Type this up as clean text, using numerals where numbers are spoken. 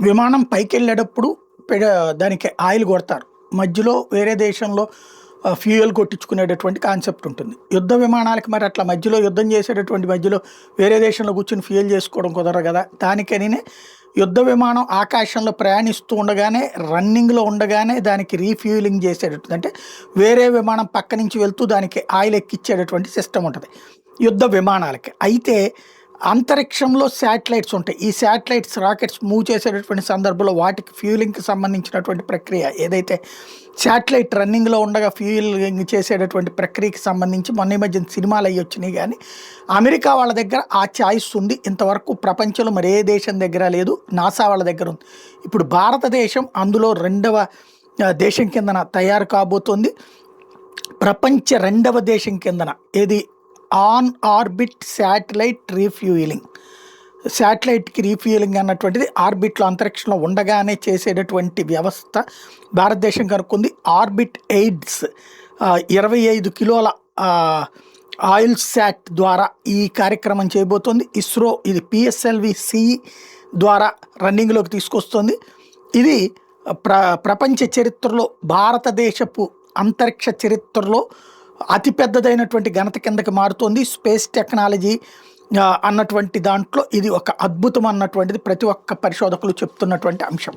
విమానం పైకెళ్ళేటప్పుడు దానికి ఆయిల్ కొడతారు. మధ్యలో వేరే దేశంలో ఫ్యూయల్ కొట్టించుకునేటటువంటి కాన్సెప్ట్ ఉంటుంది. యుద్ధ విమానాలకి మరి అట్లా మధ్యలో యుద్ధం చేసేటటువంటి మధ్యలో వేరే దేశంలో కూర్చొని ఫ్యూయల్ చేసుకోవడం కుదరదు కదా! దానికనినే యుద్ధ విమానం ఆకాశంలో ప్రయాణిస్తూ ఉండగానే, రన్నింగ్‌లో ఉండగానే దానికి రీఫ్యూయలింగ్ చేసేటటువంటి, అంటే వేరే విమానం పక్క నుంచి వెళ్తూ దానికి ఆయిల్ ఎక్కిచ్చేటటువంటి సిస్టమ్ ఉంటది యుద్ధ విమానాలకి. అయితే అంతరిక్షంలో శాటిలైట్స్ ఉంటాయి. ఈ శాటిలైట్స్, రాకెట్స్ మూవ్ చేసేటటువంటి సందర్భంలో వాటికి ఫ్యూయలింగ్‌కి సంబంధించినటువంటి ప్రక్రియ ఏదైతే శాటిలైట్ రన్నింగ్‌లో ఉండగా ఫ్యూయలింగ్ చేసేటటువంటి ప్రక్రియకి సంబంధించి మొన్న ఈ మధ్యన సినిమాలు అయ్యి వచ్చినాయి. కానీ అమెరికా వాళ్ళ దగ్గర ఆ చాయిస్ ఉంది. ఇంతవరకు ప్రపంచంలో మరే దేశం దగ్గర లేదు. నాసా వాళ్ళ దగ్గర ఉంది. ఇప్పుడు భారతదేశం అందులో రెండవ దేశం కిందన తయారు కాబోతోంది. ప్రపంచ రెండవ దేశం కిందన ఏది ఆన్ ఆర్బిట్ శాటిలైట్ రీఫ్యూయలింగ్. శాటిలైట్కి రీఫ్యూయలింగ్ అన్నటువంటిది ఆర్బిట్లో అంతరిక్షంలో ఉండగానే చేసేటటువంటి వ్యవస్థ భారతదేశం కనుక్కుంది. ఆర్బిట్ ఎయిడ్స్ 25 కిలోల ఆయిల్ శాట్ ద్వారా ఈ కార్యక్రమం చేయబోతోంది. ఇస్రో ఇది PSLV-C ద్వారా రన్నింగ్లోకి తీసుకొస్తుంది. ఇది ప్రపంచ చరిత్రలో, భారతదేశపు అంతరిక్ష చరిత్రలో అతిపెద్దదైనటువంటి ఘనత కిందకి మారుతోంది. స్పేస్ టెక్నాలజీ అన్నటువంటి దాంట్లో ఇది ఒక అద్భుతం అన్నటువంటిది ప్రతి ఒక్క పరిశోధకులు చెప్తున్నటువంటి అంశం.